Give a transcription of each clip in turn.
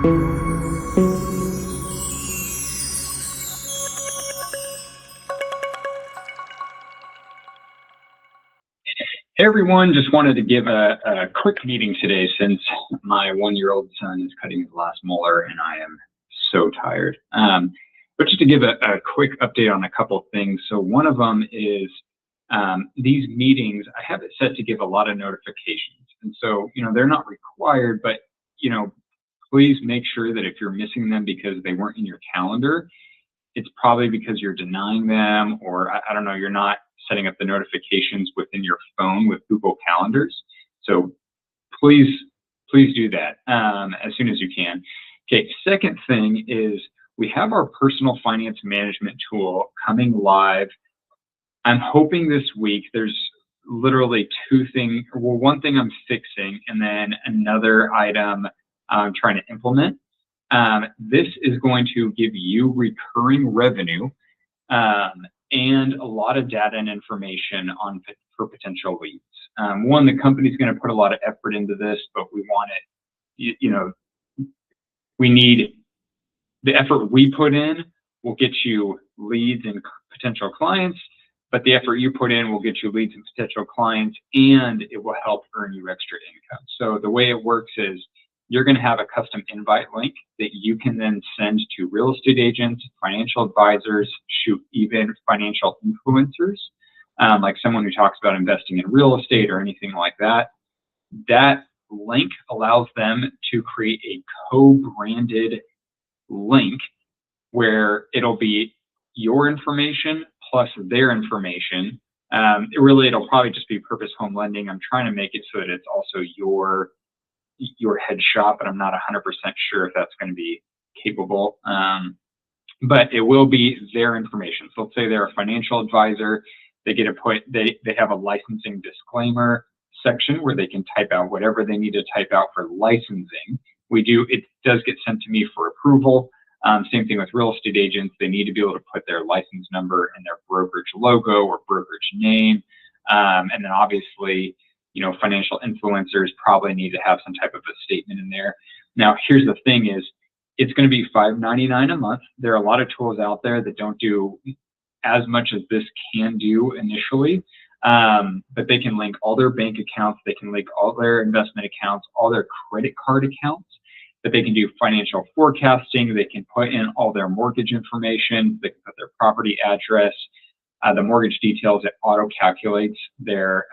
Hey everyone, just wanted to give a quick meeting today since my 1-year-old son is cutting his last molar and I am so tired. But just to give a quick update on a couple of things. So one of them is these meetings, I have it set to give a lot of notifications. And so, they're not required, but, please make sure that if you're missing them because they weren't in your calendar, it's probably because you're denying them, or I don't know, you're not setting up the notifications within your phone with Google Calendars. So please do that as soon as you can. Okay, second thing is we have our personal finance management tool coming live. I'm hoping this week. There's literally two things. Well, one thing I'm fixing and then another item I'm trying to implement. This is going to give you recurring revenue and a lot of data and information for potential leads. One, the company's going to put a lot of effort into this, but we want it, we need the effort we put in will get you leads and potential clients, but the effort you put in will get you leads and potential clients, and it will help earn you extra income. So the way it works is you're going to have a custom invite link that you can then send to real estate agents, financial advisors, even financial influencers, like someone who talks about investing in real estate or anything like that. That link allows them to create a co-branded link where it'll be your information plus their information. It'll probably just be Purpose Home Lending. I'm trying to make it so that it's also your headshot, but I'm not 100% sure if that's going to be capable. But it will be their information. So let's say they're a financial advisor. They have a licensing disclaimer section where they can type out whatever they need to type out for licensing. It does get sent to me for approval. Same thing with real estate agents. They need to be able to put their license number and their brokerage logo or brokerage name. And then obviously, financial influencers probably need to have some type of a statement in there. Now, here's the thing is, it's going to be $5.99 a month. There are a lot of tools out there that don't do as much as this can do initially, but they can link all their bank accounts. They can link all their investment accounts, all their credit card accounts, but they can do financial forecasting. They can put in all their mortgage information. They can put their property address, the mortgage details. It auto calculates their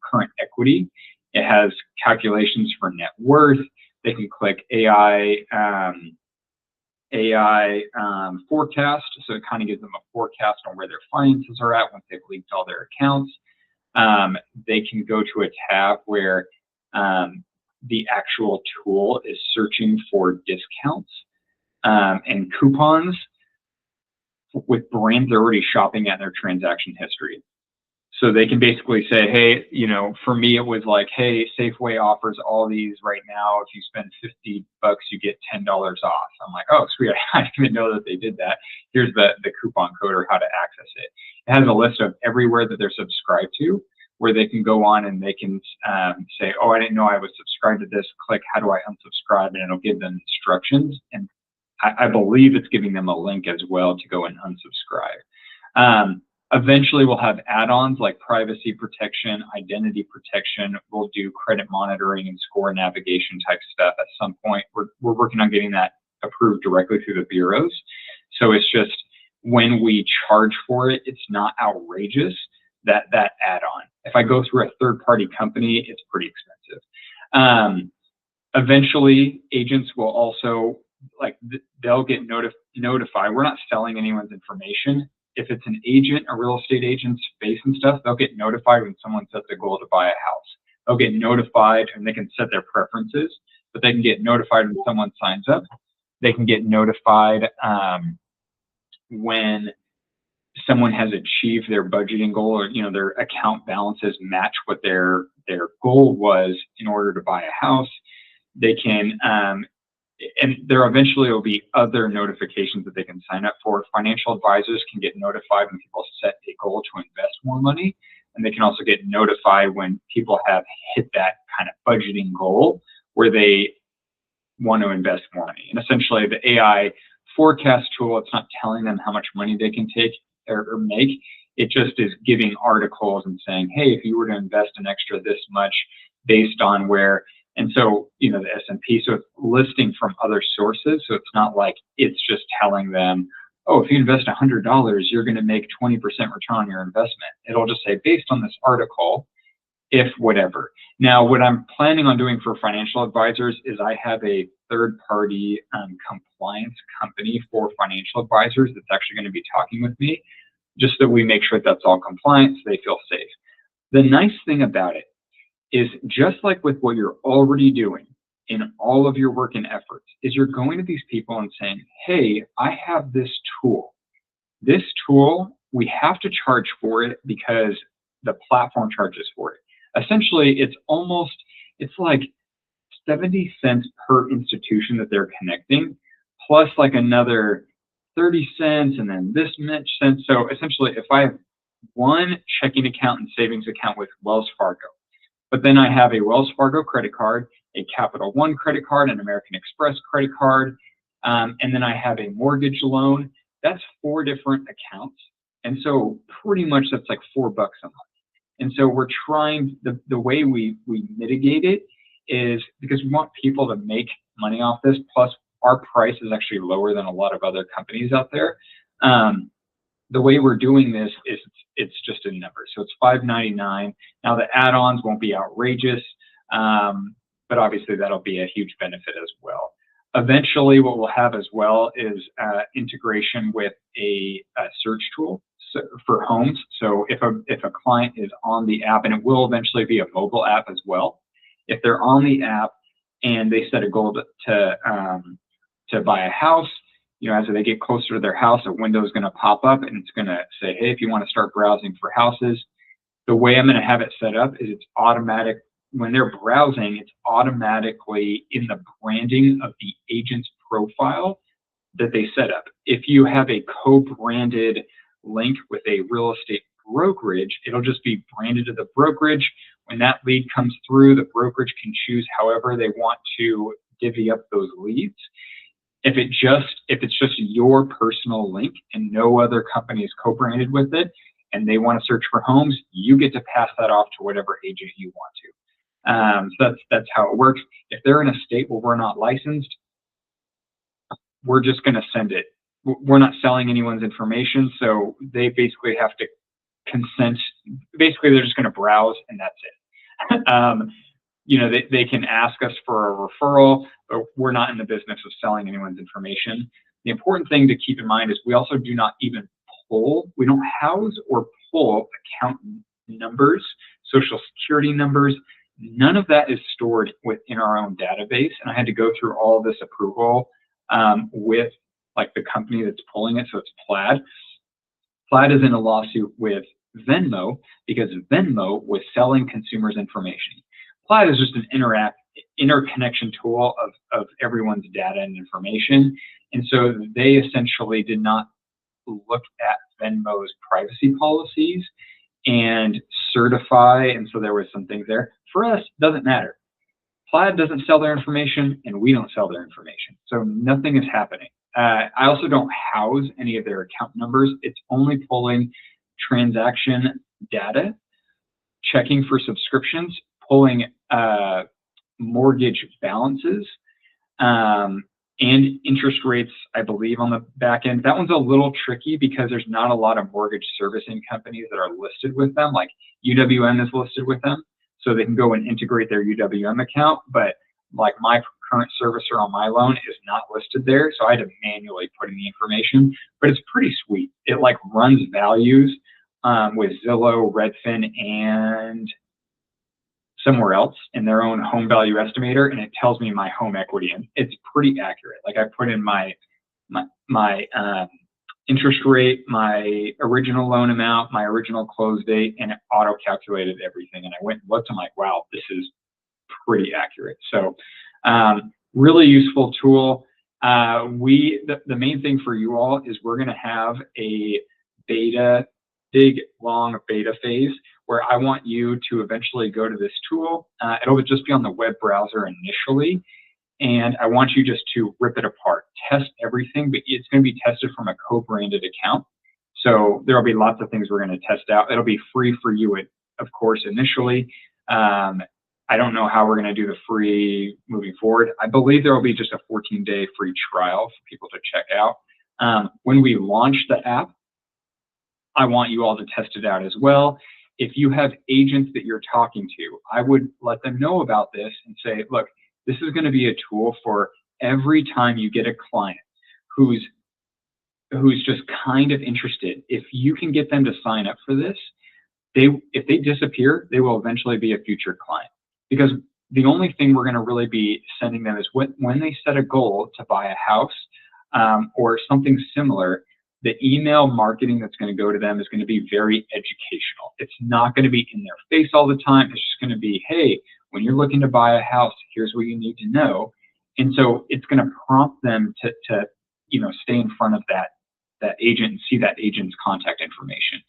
current equity. It has calculations for net worth. They can click AI forecast, so it kind of gives them a forecast on where their finances are at once they've linked all their accounts. They can go to a tab where the actual tool is searching for discounts and coupons with brands they're already shopping at in their transaction history. So they can basically say, hey, for me, it was like, hey, Safeway offers all these right now. If you spend $50, you get $10 off. I'm like, oh, sweet. I didn't even know that they did that. Here's the coupon code or how to access it. It has a list of everywhere that they're subscribed to, where they can go on and they can say, oh, I didn't know I was subscribed to this. Click, how do I unsubscribe? And it'll give them instructions. And I believe it's giving them a link as well to go and unsubscribe. Eventually, we'll have add-ons like privacy protection, identity protection. We'll do credit monitoring and score navigation type stuff at some point. We're working on getting that approved directly through the bureaus. So it's just when we charge for it, it's not outrageous, that add-on. If I go through a third-party company, it's pretty expensive. Eventually, agents will also, they'll get notified. We're not selling anyone's information. If it's an agent, a real estate agent's face and stuff, they'll get notified when someone sets a goal to buy a house. They'll get notified, and they can set their preferences, but they can get notified when someone signs up. They can get notified when someone has achieved their budgeting goal, or their account balances match what their goal was in order to buy a house. They can and there eventually will be other notifications that they can sign up for. Financial advisors can get notified when people set a goal to invest more money, and they can also get notified when people have hit that kind of budgeting goal where they want to invest more money. And essentially the AI forecast tool, it's not telling them how much money they can take or make. It just is giving articles and saying, hey, if you were to invest an extra this much based on where, and so, you know, the S&P, so it's listing from other sources. So it's not like it's just telling them, oh, if you invest $100, you're going to make 20% return on your investment. It'll just say, based on this article, if whatever. Now, what I'm planning on doing for financial advisors is I have a third-party compliance company for financial advisors that's actually going to be talking with me, just so we make sure that's all compliant so they feel safe. The nice thing about it is, just like with what you're already doing in all of your work and efforts, is you're going to these people and saying, hey, I have this tool. This tool, we have to charge for it because the platform charges for it. Essentially, it's like 70 cents per institution that they're connecting, plus like another 30 cents and then this much cents. So essentially, if I have one checking account and savings account with Wells Fargo, but then I have a Wells Fargo credit card, a Capital One credit card, an American Express credit card, and then I have a mortgage loan, that's 4 different accounts. And so pretty much that's like $4 a month. And so we're trying, the way we mitigate it is because we want people to make money off this, plus our price is actually lower than a lot of other companies out there. The way we're doing this is it's just a number. So it's $5.99. Now the add-ons won't be outrageous, but obviously that'll be a huge benefit as well. Eventually what we'll have as well is integration with a search tool for homes. So if a client is on the app, and it will eventually be a mobile app as well, if they're on the app and they set a goal to buy a house, you know, as they get closer to their house, a window is going to pop up and it's going to say, hey, if you want to start browsing for houses, the way I'm going to have it set up is it's automatic. When they're browsing, it's automatically in the branding of the agent's profile that they set up. If you have a co-branded link with a real estate brokerage, it'll just be branded to the brokerage. When that lead comes through, the brokerage can choose however they want to divvy up those leads. If it's just your personal link and no other company is co-branded with it, and they want to search for homes, you get to pass that off to whatever agent you want to. So that's how it works. If they're in a state where we're not licensed, we're just going to send it. We're not selling anyone's information, so they basically have to consent. Basically, they're just going to browse, and that's it. You know, they can ask us for a referral, but we're not in the business of selling anyone's information. The important thing to keep in mind is we also do not even we don't house or pull account numbers, social security numbers. None of that is stored within our own database. And I had to go through all this approval with like the company that's pulling it. So it's Plaid. Plaid is in a lawsuit with Venmo because Venmo was selling consumers' information. Plaid is just an interconnection tool of everyone's data and information. And so they essentially did not look at Venmo's privacy policies and certify. And so there was some things there. For us, it doesn't matter. Plaid doesn't sell their information and we don't sell their information. So nothing is happening. I also don't house any of their account numbers. It's only pulling transaction data, checking for subscriptions, pulling mortgage balances, and interest rates, I believe, on the back end. That one's a little tricky because there's not a lot of mortgage servicing companies that are listed with them. Like UWM is listed with them, so they can go and integrate their UWM account. But like my current servicer on my loan is not listed there, so I had to manually put in the information. But it's pretty sweet. It like runs values with Zillow, Redfin, and somewhere else in their own home value estimator, and it tells me my home equity, and it's pretty accurate. Like I put in my interest rate, my original loan amount, my original close date, and it auto calculated everything. And I went and looked, I'm like, wow, this is pretty accurate. So really useful tool. The main thing for you all is we're going to have a big long beta phase where I want you to eventually go to this tool. It'll just be on the web browser initially, and I want you just to rip it apart, test everything, but it's going to be tested from a co-branded account. So there'll be lots of things we're going to test out. It'll be free for you, of course, initially. I don't know how we're going to do the free moving forward. I believe there will be just a 14-day free trial for people to check out. When we launch the app, I want you all to test it out as well. If you have agents that you're talking to, I would let them know about this and say, look, this is going to be a tool for every time you get a client who's just kind of interested. If you can get them to sign up for this, if they disappear, they will eventually be a future client. Because the only thing we're going to really be sending them is when they set a goal to buy a house or something similar, the email marketing that's going to go to them is going to be very educational. It's not going to be in their face all the time. It's just going to be, hey, when you're looking to buy a house, here's what you need to know. And so it's going to prompt them to stay in front of that agent and see that agent's contact information.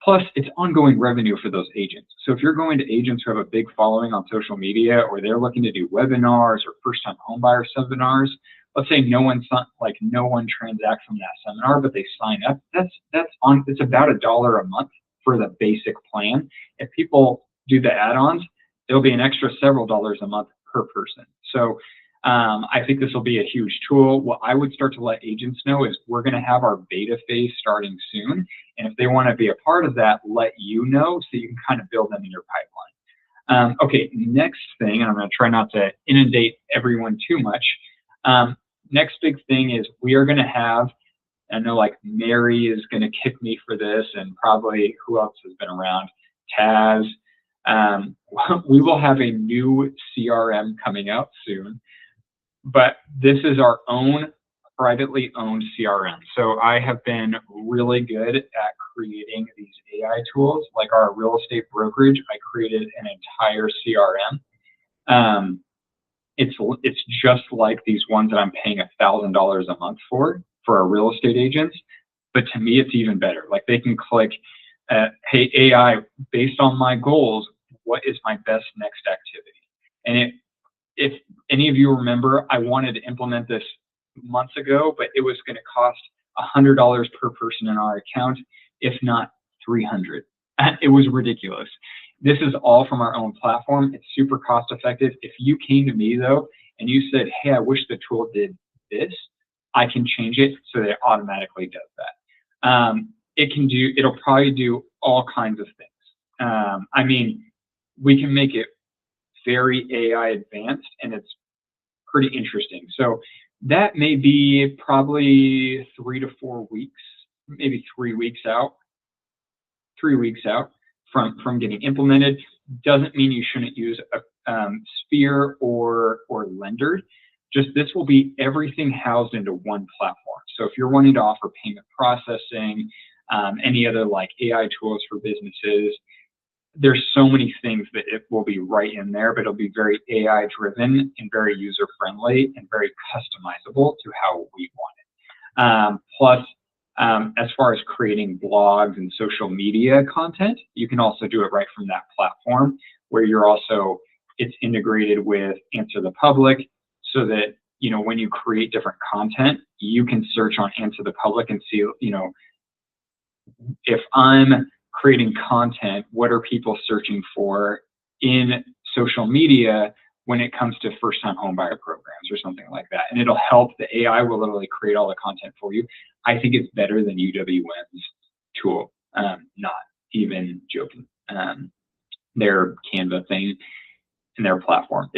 Plus, it's ongoing revenue for those agents. So if you're going to agents who have a big following on social media, or they're looking to do webinars or first-time homebuyer seminars, let's say no one transacts from that seminar, but they sign up. It's about $1 a month for the basic plan. If people do the add-ons, it'll be an extra several dollars a month per person. So I think this will be a huge tool. What I would start to let agents know is we're going to have our beta phase starting soon. And if they want to be a part of that, let you know so you can kind of build them in your pipeline. Okay, next thing, and I'm going to try not to inundate everyone too much. Next big thing is we are going to have, I know like Mary is going to kick me for this, and probably who else has been around? Taz. We will have a new CRM coming out soon. But this is our own privately owned CRM. So I have been really good at creating these AI tools. Like our real estate brokerage, I created an entire CRM. It's just like these ones that I'm paying $1,000 a month for our real estate agents. But to me, it's even better. Like they can click, hey, AI, based on my goals, what is my best next activity? And if any of you remember, I wanted to implement this months ago, but it was going to cost $100 per person in our account, if not $300. It was ridiculous. This is all from our own platform. It's super cost effective. If you came to me though, and you said, hey, I wish the tool did this, I can change it so that it automatically does that. It'll probably do all kinds of things. I mean, we can make it very AI advanced, and it's pretty interesting. So that may be probably 3 to 4 weeks, maybe 3 weeks out. 3 weeks out from getting implemented. Doesn't mean you shouldn't use a Sphere or Lender. Just this will be everything housed into one platform. So if you're wanting to offer payment processing, any other like AI tools for businesses, there's so many things that it will be right in there, but it'll be very AI driven and very user friendly and very customizable to how we want it. Plus, as far as creating blogs and social media content, you can also do it right from that platform, where it's integrated with Answer the Public, so that when you create different content, you can search on Answer the Public and see, if I'm creating content, what are people searching for in social media when it comes to first-time homebuyer programs or something like that. And it'll help. The AI will literally create all the content for you. I think it's better than UWM's tool. Not even joking. Their Canva thing and their platform.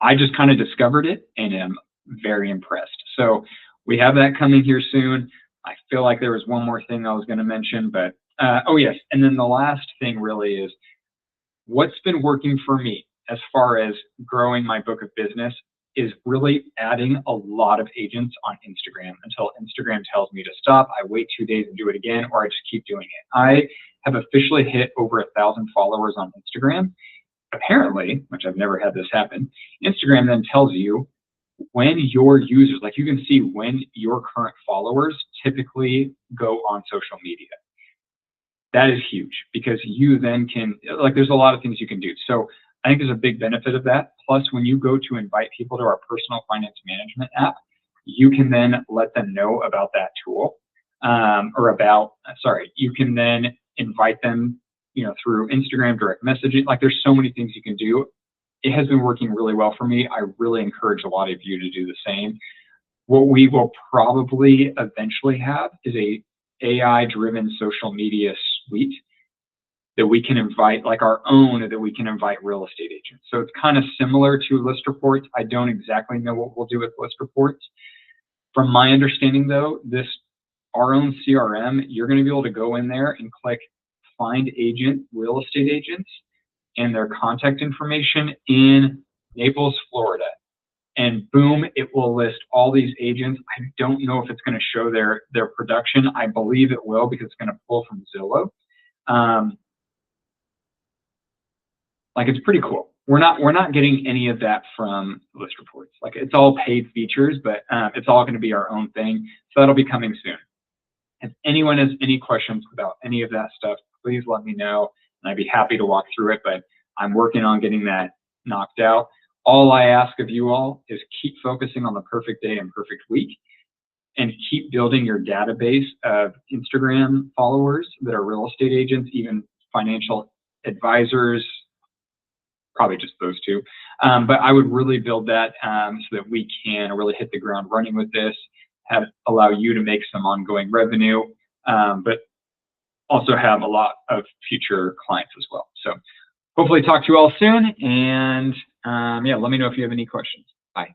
I just kind of discovered it and am very impressed. So we have that coming here soon. I feel like there was one more thing I was going to mention, but oh yes. And then the last thing really is what's been working for me as far as growing my book of business is really adding a lot of agents on Instagram until Instagram tells me to stop. I wait 2 days and do it again, or I just keep doing it. I have officially hit over 1,000 followers on Instagram. Apparently, which I've never had this happen, Instagram then tells you when your users, like you can see when your current followers typically go on social media. That is huge because you then can, like there's a lot of things you can do. So I think there's a big benefit of that. Plus, when you go to invite people to our personal finance management app, you can then let them know about that tool, you can then invite them, through Instagram direct messaging. Like, there's so many things you can do. It has been working really well for me. I really encourage a lot of you to do the same. What we will probably eventually have is a AI-driven social media suite that we can invite, like our own, that we can invite real estate agents. So it's kind of similar to list reports. I don't exactly know what we'll do with list reports. From my understanding though, our own CRM, you're going to be able to go in there and click find agent, real estate agents, and their contact information in Naples, Florida. And boom, it will list all these agents. I don't know if it's going to show their production. I believe it will, because it's going to pull from Zillow. Like, it's pretty cool. We're not getting any of that from list reports. Like, it's all paid features, but it's all going to be our own thing. So that'll be coming soon. If anyone has any questions about any of that stuff, please let me know, and I'd be happy to walk through it. But I'm working on getting that knocked out. All I ask of you all is keep focusing on the perfect day and perfect week, and keep building your database of Instagram followers that are real estate agents, even financial advisors, probably just those two. But I would really build that so that we can really hit the ground running with this, allow you to make some ongoing revenue, but also have a lot of future clients as well. So hopefully talk to you all soon, and yeah, let me know if you have any questions. Bye.